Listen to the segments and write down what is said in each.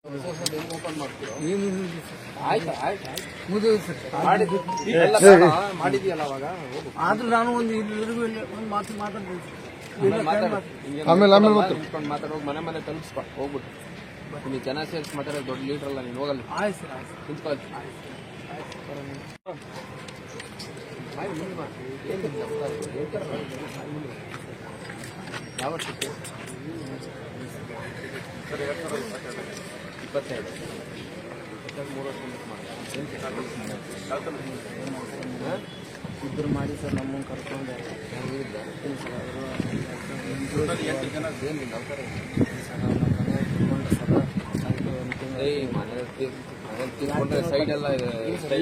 Open ಮಾಡ್ತೀವಿ. ಆಯ್ತು ಮಾಡಿದ್ಯಲ್ಲ ಅವಾಗ. ಆದ್ರೂ ನಾನು ಒಂದು ಇಲ್ಲಿವರೆಗೂ ಒಂದು ಮಾತಾಡ್ತೀನಿ. ಆಮೇಲೆ ಮಾತಾಡೋದು ಮನೆ ತಲುಪಿಸ್ಕೊ ಹೋಗ್ಬಿಟ್ಟು. ನೀವು ಜನ ಸೇರಿಸಿ ಮಾತಾಡೋದು ದೊಡ್ಡ ಲೀಡರ್ ಅಲ್ಲ, ನೀನು ಹೋಗಲ್ಲ. ಆಯ್ತು ಸರ್, ನಿಂತ್ಕೊಳ್ಳಿ. ಯಾವ ವರ್ಷಕ್ಕೆ? 22 ಇಬ್ಬರು ಮಾಡಿ ಸರ್ ನಮ್ಮನ್ನು ಕರ್ಕೊಂಡು ಸೈಡ್ ಎಲ್ಲ ಈಗ ಸರ್ 2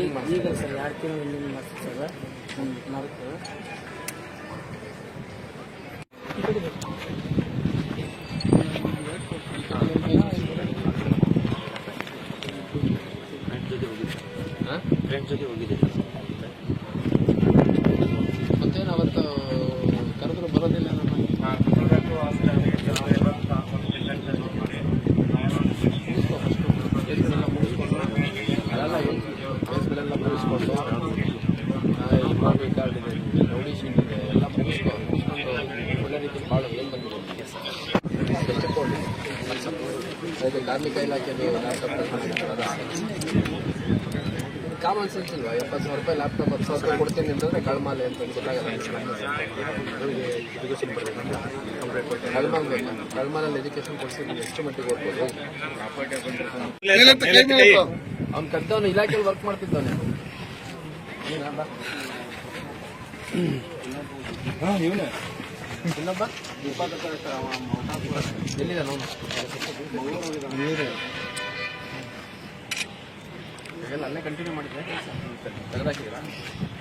ತಿಂಗಳು ಹಿಂದಿನ ಮಾಡ್ತೀವಿ ಸರ್. ಮಾಡ್ತೀವಿ ಫ್ರೆಂಡ್ಸ್ ಜೊತೆ ಹೋಗಿದ್ದೆ. ಮತ್ತೇನು ಅವತ್ತು ಕರೆದ್ರು ಬರೋದಿಲ್ಲ ನಮ್ಮ ಅದೆಲ್ಲ ಕೇಸ್ಗಳೆಲ್ಲ ಮುಗಿಸ್ಕೊಂಡು ಕಾರ್ಡ್ ಇದೆ, ರೌಡಿ ಶೀಟ್ ಇದೆ, ಎಲ್ಲ ಮುಗಿಸ್ಕೊಂಡು ಒಳ್ಳೆ ರೀತಿ ಭಾಳ ಏನು ಬಂದಿದೆ. ಅದು ಕಾರ್ಮಿಕ ಇಲಾಖೆದು ಕಾಮನ್ ಸೆನ್ಸ್ ಇಲ್ವಾ? 70,000 ರೂಪಾಯಿ ಲ್ಯಾಪ್ಟಾಪ್ 10,000 ರೂಪಾಯಿ ಕೊಡ್ತೀನಿ ಅಂತಂದ್ರೆ ಕಳ್ಮಾಲೆ ಅಂತ ಗೊತ್ತಾಗಲ್ಲ. ಕಳ್ಮಾಲಲ್ಲಿ ಎಜುಕೇಶನ್ ಕೊಡ್ಸಿದ್ರೆ ಎಷ್ಟು ಮಟ್ಟಿಗೆ ಹೋಗ್ಬೋದು? ಅವ್ನು ಕದ್ದವನು ಇಲಾಖೆಯಲ್ಲಿ ವರ್ಕ್ ಮಾಡ್ತಿದ್ದವನೇ. ಇನ್ನೊಬ್ಬ ಎಲ್ಲಿದೆ ಅವನು? ಎಲ್ಲ ಅಲ್ಲೇ ಕಂಟಿನ್ಯೂ ಮಾಡಿದ್ರೆ ತೆಗೆದಾಕಿದ್ದೀರಾ?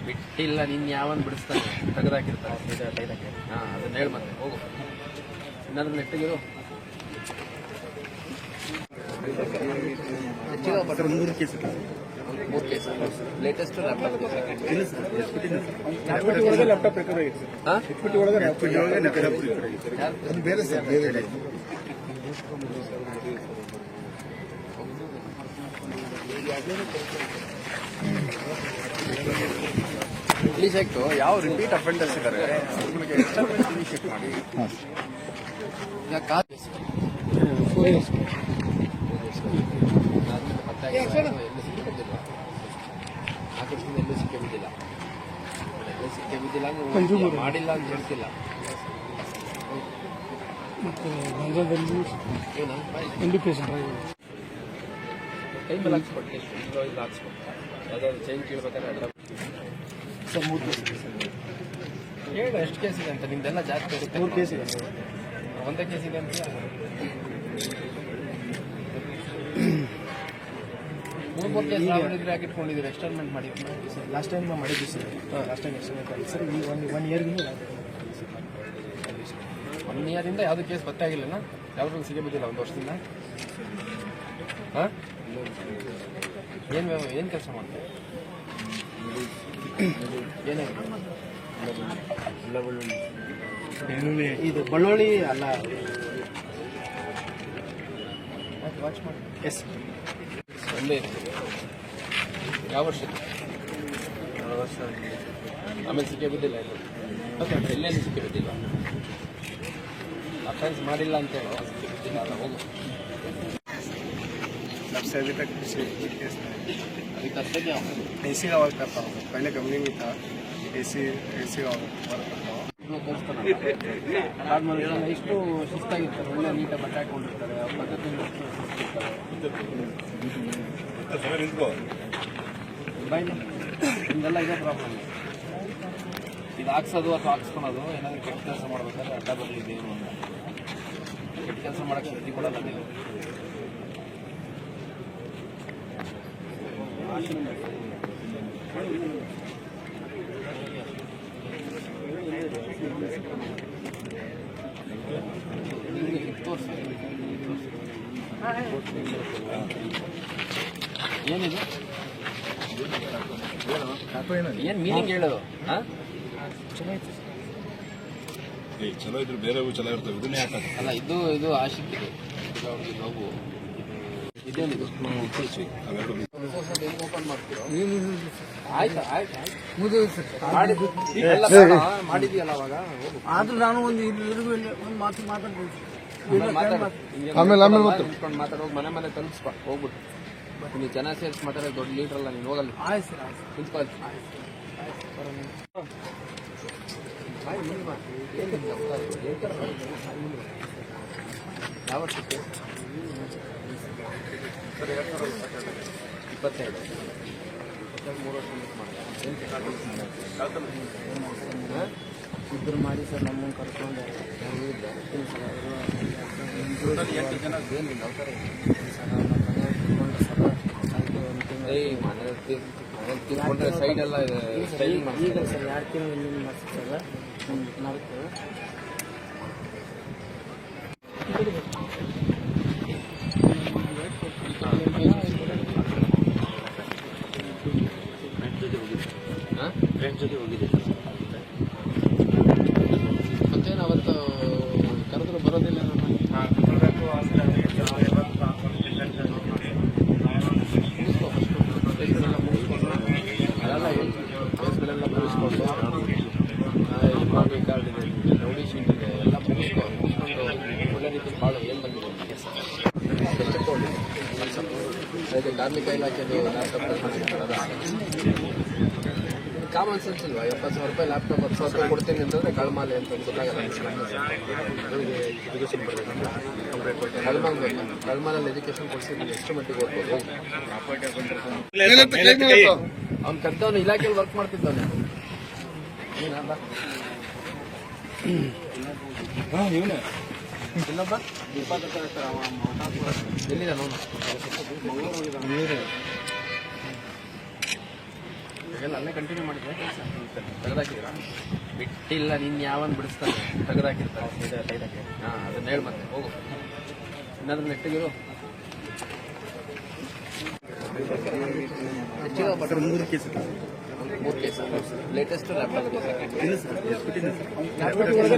ಬಿಟ್ಟಿಲ್ಲ, ನಿನ್ನ ಯಾವನ್ ಬಿಡಿಸ್ತಾನೆ ತೆಗೆದಾಕಿರ್ತಾರೆ. ಹಾಂ, ಅದನ್ನ ಹೇಳಿ ಮತ್ತೆ ಹೋಗು. ಏನಾದ್ರೂ ನೆಟ್ಟಿಗಿರು. ಮೂರು case latest laptop English act ಯಾವ ರಿಪೀಟ್ ಅಫೆಂಡರ್ಸ್ ಇದ್ದಾರೆ ಚೆಕ್ ಮಾಡಿ. ಎಲ್ಲೂ ಸಿಕ್ಕೇ ಬಿದ್ದಿಲ್ಲ ಮಾಡಿಲ್ಲ ಅಂತ ಹೇಳ್ತಿಲ್ಲ. ಕೈ ಮೇಲೆ ಹಾಕ್ಸ್ಕೊಟ್ಟು ಇಲ್ಲಿ ಹಾಕ್ಸ್ಕೊಟ್ಟು ಯಾವ್ದಾದ್ರು ಚೈನ್ ಕೇಳ್ಬೇಕಾದ್ರೆ ಅಡ್ಡ ಸರ್ 3 ಕೇಸ್ ಇದೆ ಸರ್. ಹೇಳು ಎಷ್ಟು ಕೇಸ್ ಇದೆ ಅಂತ. ನಿಮ್ದೆಲ್ಲ ಜಾಸ್ತಿ ಇರುತ್ತೆ. 3 ಕೇಸ್ ಇದೆ ಸರ್. ಒಂದೇ ಕೇಸ್ ಇದೆ ಅಂತ 3 ಕೇಸ್ ಇದ್ರೆ ಹಾಕಿಟ್ಕೊಂಡಿದ್ದೀರಿ. ಎಕ್ಸ್ಟರ್ಮೆಂಟ್ ಮಾಡಿ ಸರ್. ಲಾಸ್ಟ್ ಟೈಮ್ ಮಾಡಿದ್ವಿ ಸರ್. ಲಾಸ್ಟ್ ಟೈಮ್ ಎಕ್ಸ್ಟರ್ಮೆಂಟ್ ಮಾಡಿ ಸರ್. ಈ 1 ಇಯರ್ಗಿಂದ 1 ಇಯರಿಂದ ಯಾವುದೇ ಕೇಸ್ ಗೊತ್ತಾಗಿಲ್ಲನಾ? ಯಾವ್ದು ಸಿಗೇ ಬಿದ್ದಿಲ್ಲ 1 ವರ್ಷದಿಂದ? ಹಾಂ, ಏನು ಕೆಲಸ ಮಾಡ್ತೀವಿ? ಇದು ಬಳ್ಳೊಳ್ಳಿ ಅಲ್ಲ. ವಾಚ್ ಮಾಡಿ. ಎಸ್ ಒಂದೇ ಯಾವ ವರ್ಷಕ್ಕೆ? 2 ವರ್ಷ. ಆಮೇಲೆ ಸಿಕ್ಕೇ ಬಿದ್ದಿಲ್ಲ ಇದು. ಓಕೆ, ಎಲ್ಲೇನು ಸಿಕ್ಕೇ ಬಿದ್ದಿಲ್ಲ. ಅಫೆನ್ಸ್ ಮಾಡಿಲ್ಲ ಅಂತ ಹೇಳೋ ಸಿಕ್ಕೇ ಬಿದ್ದಿಲ್ಲ ಅಲ್ಲ. ಹೋಗು. अभी तक केस अभी करते क्या हो? एसी का वर्क करता हूँ. पहले कंपनी में था. एसी का वर्क करता हूँ. ಇಷ್ಟು ಶಿಸ್ತಾಗಿರ್ತಾರೆ, ಒಳ್ಳೆ ನೀಟಾಗಿ ಬಟ್ಟೆ ಹಾಕೊಂಡಿರ್ತಾರೆ, ಅವ್ರ ಪದ್ಧತಿಯಿಂದ ನಿಮ್ದೆಲ್ಲ ಇದೇ ಪ್ರಾಬ್ಲಮ್. ಇದು ಹಾಕ್ಸೋದು ಅಥವಾ ಹಾಕ್ಸ್ಕೊಳೋದು, ಏನಾದರೂ ಕೆಟ್ಟ ಕೆಲಸ ಮಾಡ್ಬೇಕಾದ್ರೆ ಅಡ್ಡ ಬರಲಿದೆ ಏನು ಅಂತ. ಕೆಟ್ಟ ಕೆಲಸ ಮಾಡೋಕ್ಕೆ ಶಕ್ತಿ ಕೊಡಲ್ಲ ನೀವು. ಏನಿದೆ? ಏನು ಮೀನಿಂಗ್ ಹೇಳೋದು? ಚಲೋ ಇದ್ರು ಬೇರೆ ಚಲೋ ಇರ್ತವೆ. ಇದನ್ನೇ ಯಾಕೆ ಅಲ್ಲ, ಇದು ಆಶಿಕ್ ಇದು ಅವ್ರಿಗೆ ಲವ್. ಇದೇನಿದು ಅವೆರಡು ಹೆಂಗ್ ಓಪನ್ ಮಾಡ್ತೀರೋ ನೀವು ಆಯ್ತಾ ಆಯ್ತು ಮುಗಿದು ಸರ್ ಮಾಡಿದ್ದು ಮಾಡಿದ್ಯಲ್ಲ ಅವಾಗ ಹೋಗು ಆದ್ರೂ ನಾನು ಒಂದು ಒಂದು ಮಾತು ಮಾತಾಡ್ಬೋದು ಆಮೇಲೆ ನಿಂತ್ಕೊಂಡು ಮಾತಾಡೋಗಿ ಮನೆ ಮನೆ ತಲುಪಿಸ್ಪ ಹೋಗ್ಬಿಟ್ಟು ನೀವು ಜನ ಸೇರಿಸಿ ಮಾತಾಡೋದು ದೊಡ್ಡ ಲೀಡರ್ ಅಲ್ಲ ನೀನು ಹೋಗಲ್ಲ ಆಯ್ತು ಸರ್ ಆಯ್ತು ನಿಂತ್ಕೊಳ್ಳಿ ಯಾವ ವರ್ಷಕ್ಕೆ 22 3 ವರ್ಷ ಇಬ್ಬರು ಮಾಡಿ ಸರ್ ನಮ್ಮನ್ನು ಕರ್ಕೊಂಡು ತಿಳ್ಕೊಂಡ್ರೆ ಸೈಡ್ ಎಲ್ಲ ಸ್ಟೈಲಿಂಗ್ ಮಾಡಿ ಈಗ ಸರ್ 2 ತಿಂಗಳು ಇಲ್ಲಿ ಮಾಡಿಸಿ ಸರ್ ನಾಲ್ಕು ಫ್ರೆಂಡ್ಸ್ ಜೊತೆ ಹೋಗಿದ್ದೆ ಮತ್ತೇನು ಅವತ್ತು ಕರೆದ್ರು ಬರೋದಿಲ್ಲ ಅದೆಲ್ಲ ಕೇಸ್ಗಳೆಲ್ಲ ಮುಗಿಸ್ಕೊಂಡು ಮಾರ್ಬಿ ಕಾರ್ಡ್ ಇದೆ ರೌಡಿ ಶೀಟ್ ಇದೆ ಎಲ್ಲ ಮುಗಿಸ್ಕೊಂಡು ಒಳ್ಳೆ ರೀತಿ ಭಾಳ ಏನು ಬಂದಿದೆ ಅದಕ್ಕೆ ಕಾರ್ಮಿಕ ಇಲಾಖೆದು ಲ್ಯಾಪ್ಟಾಪ್ ಕಾಮನ್ ಸೆನ್ಸ್ ಇಲ್ವಾ 70,000 ರೂಪಾಯಿ ಲ್ಯಾಪ್ಟಾಪ್ 10,000 ರೂಪಾಯಿ ಕೊಡ್ತೀನಿ ಅಂತಂದ್ರೆ ಕಳ್ಮಾಲೆ ಅಂತ ಗೊತ್ತಾಗಲ್ಲ ಕಳ್ಮಾಲಲ್ಲಿ ಎಜುಕೇಶನ್ ಕೊಡ್ಸಿದ್ರೆ ಎಷ್ಟು ಮಟ್ಟಿಗೆ ಓದ್ಬೋದು ಅವ್ನು ಕರ್ತವನು ಇಲಾಖೆಯಲ್ಲಿ ವರ್ಕ್ ಮಾಡ್ತಿದ್ದಾನೆ ಇನ್ನೊಬ್ಬ ಎಲ್ಲಿದೆ ಅವನು ಎಲ್ಲ ಅಲ್ಲೇ ಕಂಟಿನ್ಯೂ ಮಾಡಿದ್ರೆ ಕೆಲಸ ತೆಗೆದಾಕಿದ್ರ ಬಿಟ್ಟಿಲ್ಲ ನೀನು ಯಾವನ್ ಬಿಡಿಸ್ತಾನೆ ತೆಗೆದಾಕಿರ್ತಾರೆ ಹಾಂ ಅದನ್ನ ಹೇಳಿ ಮತ್ತೆ ಹೋಗು ಏನಾದ್ರೂ ನೆಟ್ಟಿಗಿರು ಹೆಚ್ಚಿಗೆ 3 ಕೇಸ್ ಲೇಟೆಸ್ಟ್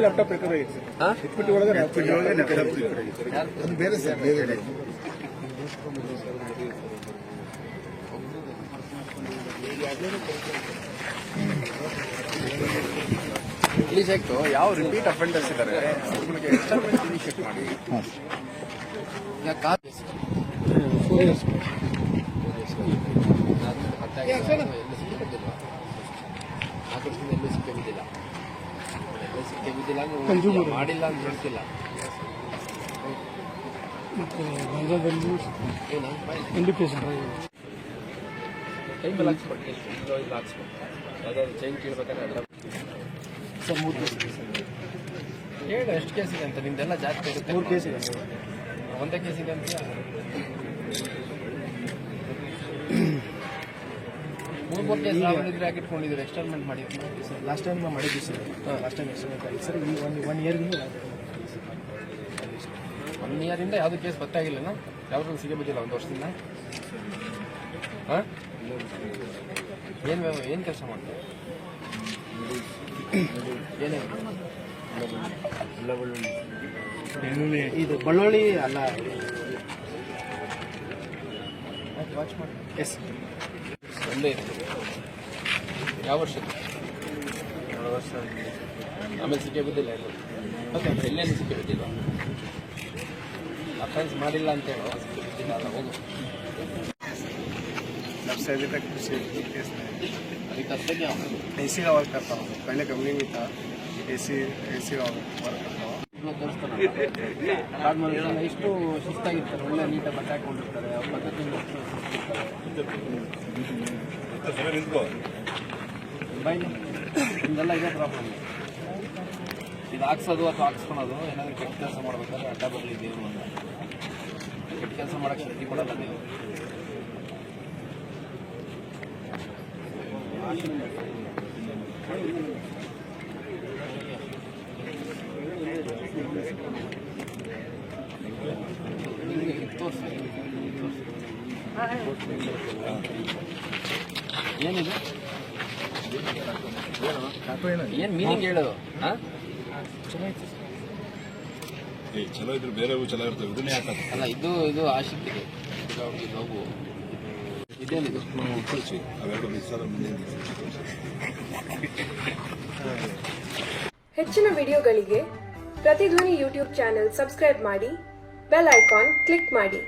ಲ್ಯಾಪ್ಟಾಪ್ ಬೇರೆ ಸರ್ ಬೇರೆ ರಿಲೀಸ್ ಆಯ್ತು ಯಾವ ರಿಪೀಟ್ ಅಫೆಂಡರ್ಸ್ ಇದ್ದಾರೆ ಅವ್ರಿಗೆ ಎಕ್ಸ್ಟರ್ಮೆಂಟ್ ಇನಿಷಿಯೇಟ್ ಮಾಡಿ ಎಲ್ಲೂ ಸಿಕ್ಕೇ ಬಿದ್ದಿಲ್ಲ ಮಾಡಿಲ್ಲ ಅಂತ ಹೇಳ್ತಿಲ್ಲ ಟೈಮ್ ಎಲ್ಲ ಹಾಕ್ಸ್ಕೊಟ್ಟು ಇಲ್ಲ ಹಾಕ್ಸ್ಕೊಟ್ಟು ಯಾವ್ದಾದ್ರು ಚೈನ್ ಕೀಳ್ಬೇಕಾದ್ರೆ ಅದರ ಸರ್ 3 ಕೇಸ್ ಹೇಳು ಎಷ್ಟು ಕೇಸ್ ಇದೆ ಅಂತ ನಿಮ್ದೆಲ್ಲ ಜಾಸ್ತಿ ಇರುತ್ತೆ 3 ಕೇಸ್ ಇದೆ ಒಂದೇ ಕೇಸ್ ಇದೆ ಅಂತ 3 ಕೇಸ್ ನಾವಿದ್ರೆ ಆಗಿಟ್ಕೊಂಡಿದ್ದೀರಿ ಎಕ್ಸ್ಟರ್ಮೆಂಟ್ ಮಾಡಿದ್ವಿ ಸರ್ ಲಾಸ್ಟ್ ಟೈಮ್ ಮಾಡಿದ್ವಿ ಸರ್ ಲಾಸ್ಟ್ ಟೈಮ್ ಎಕ್ಸ್ಟರ್ಮೆಂಟ್ ಆಗಿ ಸರ್ ಈ 1 ಇಯರ್ಗಿಂದ 1 ಇಯರಿಂದ ಯಾವುದು ಕೇಸ್ ಗೊತ್ತಾಗಿಲ್ಲನ ಯಾವ್ದು ಸಿಗೇ ಬಿದ್ದಿಲ್ಲ 1 ವರ್ಷದಿಂದ ಹಾಂ ಏನು ಕೆಲಸ ಮಾಡ್ತಾರೆ ಏನೇನು ಇದು ಬಳ್ಳೊಳ್ಳಿ ಅಲ್ಲ ವಾಚ್ ಮಾಡಿ ಎಸ್ ಒಂದೇ ಇದೆ ಯಾವ ವರ್ಷಕ್ಕೆ 2 ವರ್ಷ ಆಮೇಲೆ ಸಿಕ್ಕೇ ಬಿದ್ದಿಲ್ಲ ಇದು ಓಕೆ ಎಲ್ಲೇನು ಸಿಕ್ಕೇ ಬಿದ್ದಿಲ್ಲ ಅಫೆನ್ಸ್ ಮಾಡಿಲ್ಲ ಅಂತ ಹೇಳೋ ಸಿಕ್ಕೇ ಬಿದ್ದಿಲ್ಲ ಅಲ್ಲ ಹೋಗು सबसे अभी तक कुछ केस नहीं अभी करते क्या हो एसी का वर्क करता हूँ पहले कंपनी में था एसी का वर्क करता हूँ ಎಷ್ಟು ಶಿಸ್ತಾಗಿರ್ತಾರೆ ಒಳ್ಳೆ ನೀಟಾಗಿ ಬಟ್ಟೆ ಹಾಕೊಂಡಿರ್ತಾರೆ ಅವ್ರ ಪದ್ಧತಿ ಬೈಲಿ ನಿಮ್ದೆಲ್ಲ ಇದೇ ಪ್ರಾಬ್ಲಮ್ ಇದು ಹಾಕ್ಸೋದು ಅಥವಾ ಹಾಕ್ಸ್ಕೊಳೋದು ಏನಾದರೂ ಕೆಟ್ಟ ಕೆಲಸ ಮಾಡ್ಬೇಕಾದ್ರೆ ಅಡ್ಡ ಬರಲಿ ದೇವರು ಅಂತ ಕೆಟ್ಟ ಕೆಲಸ ಮಾಡೋಕ್ಕೆ ಶಕ್ತಿ ಕೊಡಲ್ಲ ನೀವು ಏನಿದೆ ಏನು ಮೀನಿಂಗ್ ಹೇಳೋದು ಚಲೋ ಇದ್ರೆ ಬೇರೆ ಚಲೋ ಇರ್ತವೆ ಇದನ್ನೇ ಯಾಕೆ ಅಲ್ಲ ಇದು ಆಶಿಕ್ ಇದೆ ಈಗ ಅವ್ರಿಗೆ ನೋವು ಇದೇನಿದು ಕಳಿಸಿ ಅವೆರಡು ಮಿಕ್ಸ್ ಆದ ಮುಂದಿನ ಹೆಚ್ಚಿನ ವಿಡಿಯೋಗಳಿಗೆ ಪ್ರತಿಧ್ವನಿ ಯೂಟ್ಯೂಬ್ ಚಾನೆಲ್ ಸಬ್ಸ್ಕ್ರೈಬ್ ಮಾಡಿ, ಬೆಲ್ ಐಕಾನ್ ಕ್ಲಿಕ್ ಮಾಡಿ.